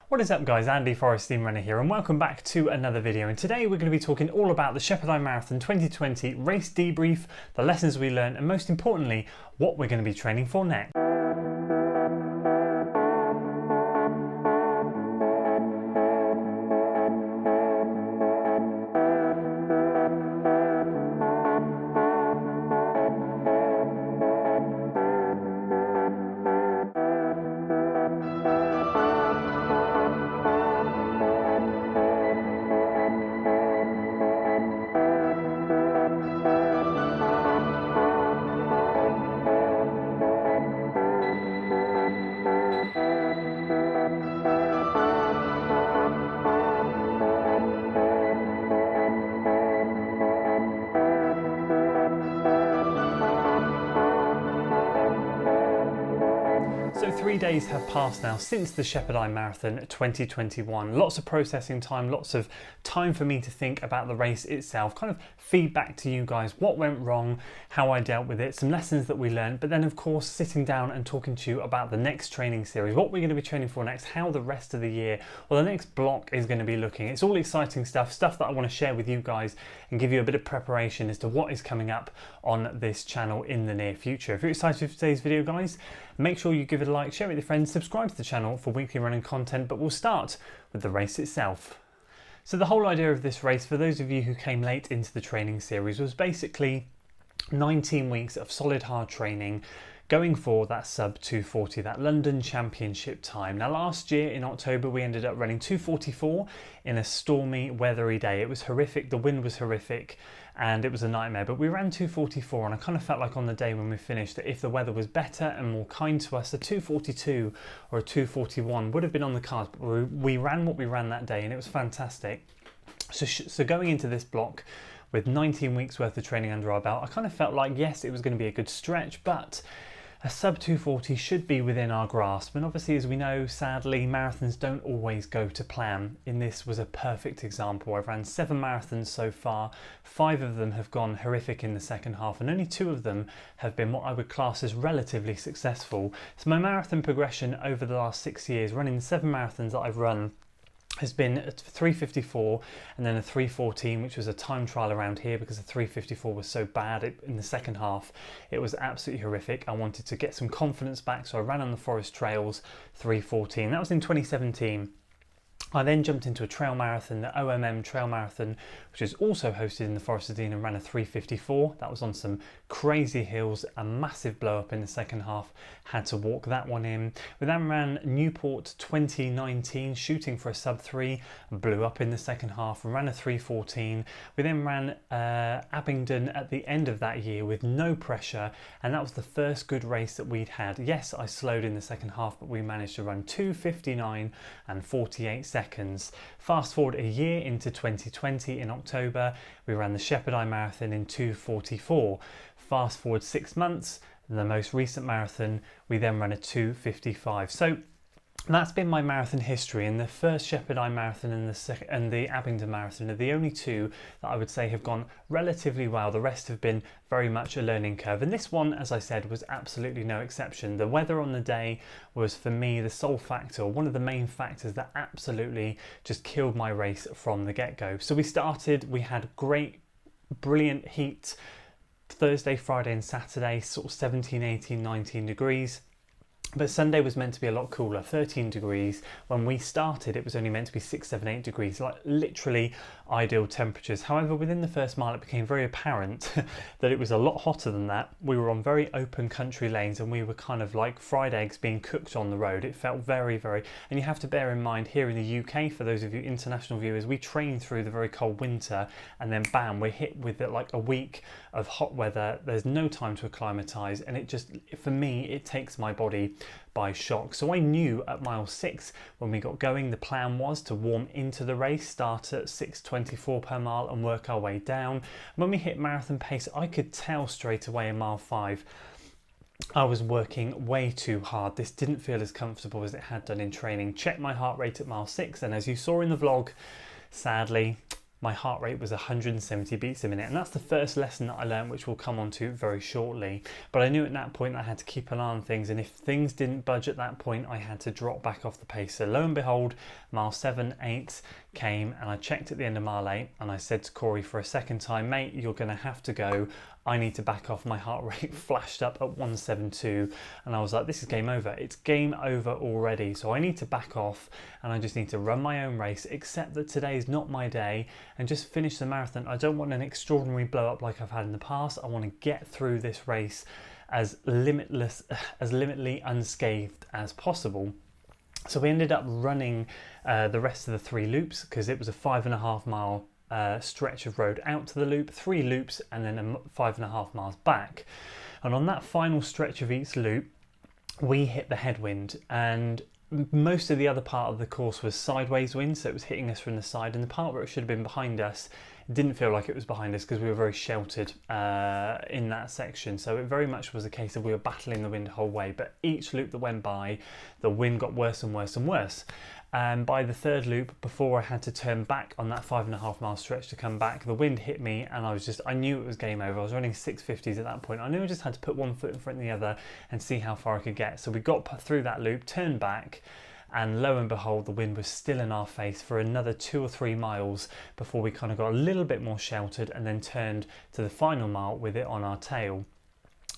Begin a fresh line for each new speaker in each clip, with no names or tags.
What is up guys, Andy FOD Runner here and welcome back to another video, and today we're going to be talking all about the SHEPPERDINE Marathon 2020 race debrief, the lessons we learned and most importantly what we're going to be training for next. So 3 days have passed now since the SHEPPERDINE Marathon 2021. Lots of processing time, lots of time for me to think about the race itself, kind of feedback to you guys, what went wrong, how I dealt with it, some lessons that we learned, but then of course sitting down and talking to you about the next training series, what we're going to be training for next, how the rest of the year or the next block is going to be looking. It's all exciting stuff that I want to share with you guys and give you a bit of preparation as to what is coming up on this channel in the near future. If you're excited for today's video guys, make sure you give it a like, share it with your friends, subscribe to the channel for weekly running content, but we'll start with the race itself. So the whole idea of this race, for those of you who came late into the training series, was basically 19 weeks of solid hard training going for that sub 240, that London Championship time. Now last year in October we ended up running 244 in a stormy, weathery day. It was horrific, the wind was horrific and it was a nightmare, but we ran 244 and I kind of felt like on the day when we finished that if the weather was better and more kind to us, a 242 or a 241 would have been on the cards, but we ran what we ran that day and it was fantastic. So going into this block with 19 weeks worth of training under our belt, I kind of felt like yes, it was going to be a good stretch, but a sub 240 should be within our grasp. And obviously, as we know, sadly, marathons don't always go to plan. In this was a perfect example. I've ran 7 marathons so far. 5 of them have gone horrific in the second half, and only 2 of them have been what I would class as relatively successful. So my marathon progression over the last 6 years, running the 7 marathons that I've run, has been a 354 and then a 314, which was a time trial around here because the 354 was so bad in the second half. It was absolutely horrific. I wanted to get some confidence back, so I ran on the forest trails 314. That was in 2017. I then jumped into a trail marathon, the OMM Trail Marathon, which is also hosted in the Forest of Dean, and ran a 354. That was on some crazy hills, a massive blow up in the second half, had to walk that one in. We then ran Newport 2019, shooting for a sub 3, blew up in the second half, and ran a 314. We then ran Abingdon at the end of that year with no pressure, and that was the first good race that we'd had. Yes, I slowed in the second half, but we managed to run 2:59 and 48 seconds. Fast forward a year into 2020 in October, we ran the SHEPPERDINE Marathon in 2:44. Fast forward 6 months, the most recent marathon, we then ran a 2:55. So that's been my marathon history, and the first SHEPPERDINE Marathon and the Abingdon Marathon are the only 2 that I would say have gone relatively well. The rest have been very much a learning curve, and this one, as I said, was absolutely no exception. The weather on the day was, for me, the sole factor, one of the main factors that absolutely just killed my race from the get-go. So we had great, brilliant heat Thursday, Friday and Saturday, sort of 17, 18, 19 degrees. But Sunday was meant to be a lot cooler, 13 degrees. When we started, it was only meant to be 6, 7, 8 degrees, like literally ideal temperatures. However, within the first mile, it became very apparent that it was a lot hotter than that. We were on very open country lanes and we were kind of like fried eggs being cooked on the road. It felt very, and you have to bear in mind here in the UK, for those of you international viewers, we train through the very cold winter and then bam, we're hit with it like a week of hot weather. There's no time to acclimatise, and it just, for me, it takes my body by shock. So I knew at mile 6 when we got going, the plan was to warm into the race, start at 6:24 per mile and work our way down. When we hit marathon pace, I could tell straight away in mile 5 I was working way too hard. This didn't feel as comfortable as it had done in training. Checked my heart rate at mile 6, and as you saw in the vlog, sadly my heart rate was 170 beats a minute, and that's the first lesson that I learned, which we'll come on to very shortly. But I knew at that point I had to keep an eye on things, and if things didn't budge at that point, I had to drop back off the pace. So lo and behold, mile 7, 8 came, and I checked at the end of mile 8, and I said to Corey for a second time, mate, you're going to have to go. I need to back off. My heart rate flashed up at 172, and I was like, this is game over. It's game over already. So I need to back off, and I just need to run my own race, except that today is not my day, and just finish the marathon. I don't want an extraordinary blow up like I've had in the past. I want to get through this race as limitly unscathed as possible. So we ended up running the rest of the 3 loops, because it was a 5.5 mile stretch of road out to the loop, 3 loops, and then 5.5 miles back. And on that final stretch of each loop, we hit the headwind, and most of the other part of the course was sideways wind, so it was hitting us from the side, and the part where it should have been behind us didn't feel like it was behind us because we were very sheltered in that section. So it very much was a case of we were battling the wind the whole way, but each loop that went by, the wind got worse and worse and worse. And by the 3rd loop, before I had to turn back on that 5.5 mile stretch to come back, the wind hit me, and I knew it was game over. I was running 650s at that point. I knew I just had to put one foot in front of the other and see how far I could get. So we got through that loop, turned back, and lo and behold, the wind was still in our face for another 2 or 3 miles before we kind of got a little bit more sheltered, and then turned to the final mile with it on our tail.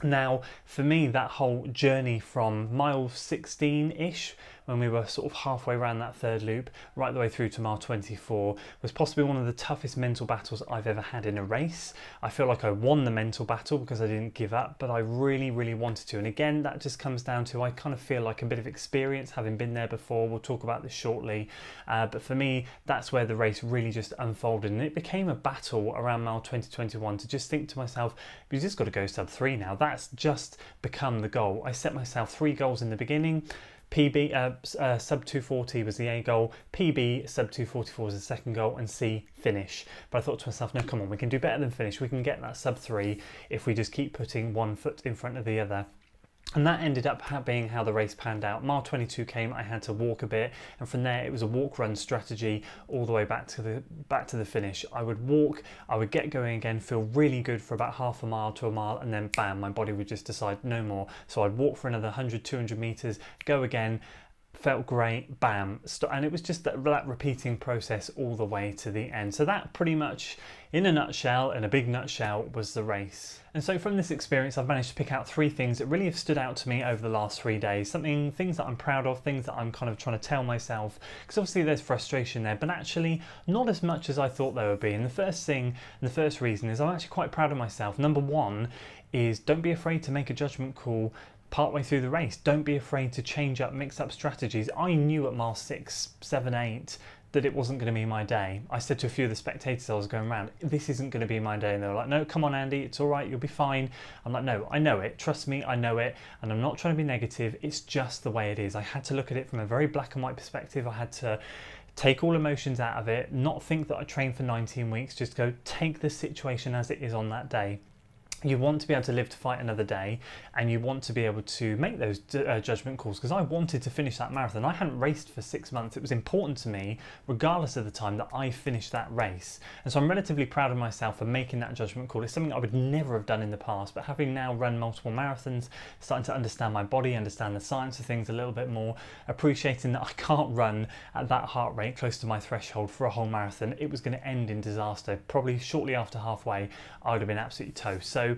Now, for me, that whole journey from mile 16-ish, when we were sort of halfway around that 3rd loop, right the way through to mile 24, was possibly one of the toughest mental battles I've ever had in a race. I feel like I won the mental battle because I didn't give up, but I really, really wanted to. And again, that just comes down to, I kind of feel like a bit of experience, having been there before. We'll talk about this shortly. But for me, that's where the race really just unfolded. And it became a battle around mile 2021 to just think to myself, you just got to go sub 3 now. That's just become the goal. I set myself 3 goals in the beginning. PB, sub 240 was the A goal, PB, sub 244 was the second goal, and C, finish. But I thought to myself, no, come on, we can do better than finish. We can get that sub 3 if we just keep putting one foot in front of the other. And that ended up being how the race panned out. Mile 22 came, I had to walk a bit, and from there it was a walk-run strategy all the way back to the finish. I would walk, I would get going again, feel really good for about half a mile to a mile, and then bam, my body would just decide no more. So I'd walk for another 100, 200 meters, go again, felt great, bam, and it was just that repeating process all the way to the end. So that pretty much, in a nutshell, in a big nutshell, was the race. And so from this experience, I've managed to pick out 3 things that really have stood out to me over the last 3 days. Things that I'm proud of, things that I'm kind of trying to tell myself, because obviously there's frustration there, but actually not as much as I thought there would be. And the first reason is I'm actually quite proud of myself. Number 1 is, don't be afraid to make a judgment call partway through the race. Don't be afraid to change up, mix up strategies. I knew at mile 6, 7, 8 that it wasn't going to be my day. I said to a few of the spectators I was going around, this isn't going to be my day. And they were like, no, come on, Andy, it's all right, you'll be fine. I'm like, no, I know it. Trust me, I know it. And I'm not trying to be negative. It's just the way it is. I had to look at it from a very black and white perspective. I had to take all emotions out of it, not think that I trained for 19 weeks, just go take the situation as it is on that day. You want to be able to live to fight another day, and you want to be able to make those judgment calls, because I wanted to finish that marathon. I hadn't raced for 6 months. It was important to me, regardless of the time, that I finished that race. And so I'm relatively proud of myself for making that judgment call. It's something I would never have done in the past, but having now run multiple marathons, starting to understand my body, understand the science of things a little bit more, appreciating that I can't run at that heart rate close to my threshold for a whole marathon. It was going to end in disaster. Probably shortly after halfway, I would have been absolutely toast. So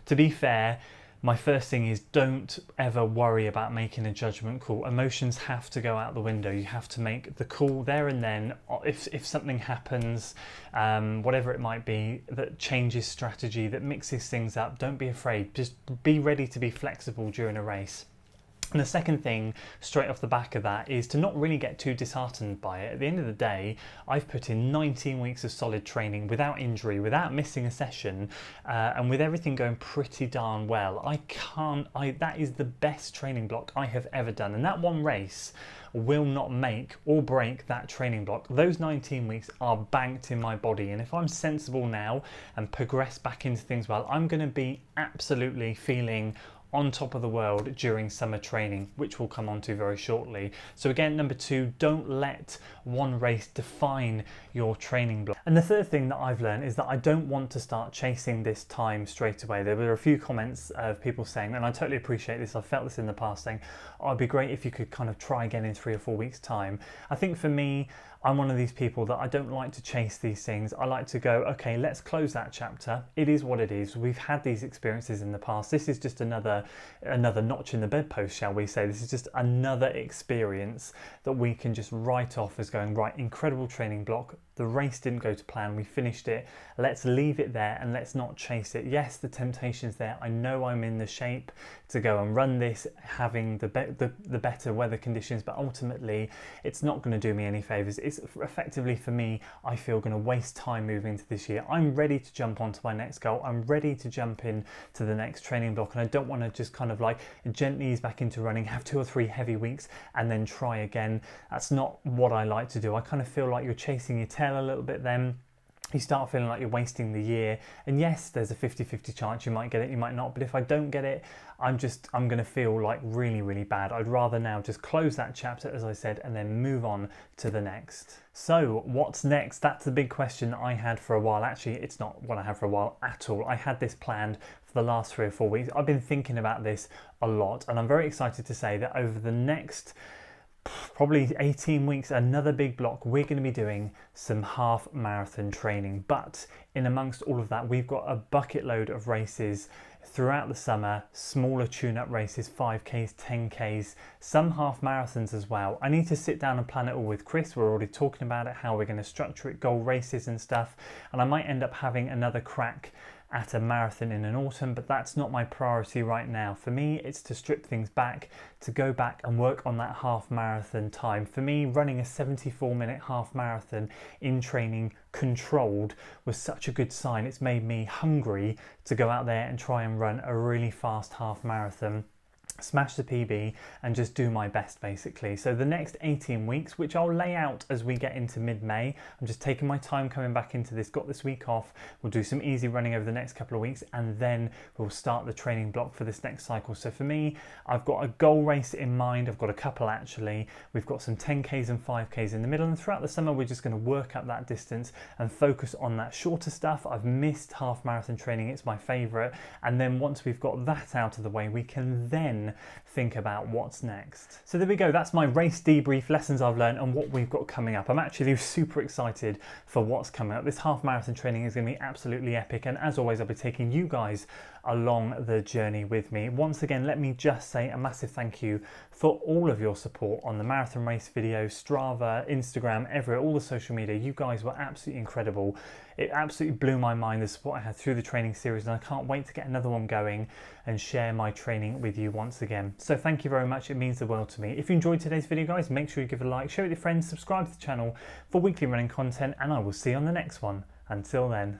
to be fair, my first thing is, don't ever worry about making a judgment call. Emotions have to go out the window. You have to make the call there and then. If something happens, whatever it might be, that changes strategy, that mixes things up, don't be afraid. Just be ready to be flexible during a race. And the second thing, straight off the back of that, is to not really get too disheartened by it. At the end of the day, I've put in 19 weeks of solid training without injury, without missing a session, and with everything going pretty darn well. That is the best training block I have ever done. And that one race will not make or break that training block. Those 19 weeks are banked in my body. And if I'm sensible now and progress back into things well, I'm going to be absolutely feeling on top of the world during summer training, which we'll come on to very shortly. So again, number 2, don't let one race define your training block. And the third thing that I've learned is that I don't want to start chasing this time straight away. There were a few comments of people saying, and I totally appreciate this, I've felt this in the past, saying, oh, it'd be great if you could kind of try again in 3 or 4 weeks time. I think for me, I'm one of these people that I don't like to chase these things. I like to go, okay, let's close that chapter. It is what it is. We've had these experiences in the past. This is just another notch in the bedpost, shall we say. This is just another experience that we can just write off as going, right, incredible training block. The race didn't go to plan. We finished it. Let's leave it there and let's not chase it. Yes, the temptation's there. I know I'm in the shape to go and run this, having the better weather conditions, but ultimately it's not going to do me any favours. It's effectively, for me, I feel going to waste time moving into this year. I'm ready to jump onto my next goal. I'm ready to jump in to the next training block, and I don't want to just kind of like gently ease back into running, have 2 or 3 heavy weeks and then try again. That's not what I like to do. I kind of feel like you're chasing your tail a little bit then. You start feeling like you're wasting the year, and yes, there's a 50-50 chance you might get it, you might not, but if I don't get it, I'm going to feel like really bad. I'd rather now just close that chapter, as I said, and then move on to the next. So what's next? That's the big question I had for a while. Actually, it's not what I had for a while at all. I had this planned for the last 3 or 4 weeks. I've been thinking about this a lot, and I'm very excited to say that over the next probably 18 weeks, another big block, we're going to be doing some half marathon training. But in amongst all of that, we've got a bucket load of races throughout the summer, smaller tune-up races, 5Ks, 10Ks, some half marathons as well. I need to sit down and plan it all with Chris. We're already talking about it, how we're going to structure it, goal races and stuff. And I might end up having another crack at a marathon in an autumn, but that's not my priority right now. For me, it's to strip things back, to go back and work on that half marathon time. For me, running a 74-minute half marathon in training controlled was such a good sign. It's made me hungry to go out there and try and run a really fast half marathon, smash the PB and just do my best basically. So the next 18 weeks, which I'll lay out as we get into mid-May, I'm just taking my time coming back into this, got this week off, we'll do some easy running over the next couple of weeks and then we'll start the training block for this next cycle. So for me, I've got a goal race in mind, I've got a couple actually, we've got some 10Ks and 5Ks in the middle, and throughout the summer we're just going to work up that distance and focus on that shorter stuff. I've missed half marathon training, it's my favourite, and then once we've got that out of the way, we can then think about what's next. So there we go, that's my race debrief, lessons I've learned and what we've got coming up. I'm actually super excited for what's coming up. This half marathon training is going to be absolutely epic, and as always I'll be taking you guys along the journey with me. Once again, let me just say a massive thank you for all of your support on the marathon race videos, Strava, Instagram, everywhere, all the social media. You guys were absolutely incredible. It absolutely blew my mind, the support I had through the training series, and I can't wait to get another one going and share my training with you once again. So thank you very much, it means the world to me. If you enjoyed today's video guys, make sure you give it a like, share it with your friends, subscribe to the channel for weekly running content, and I will see you on the next one. Until then.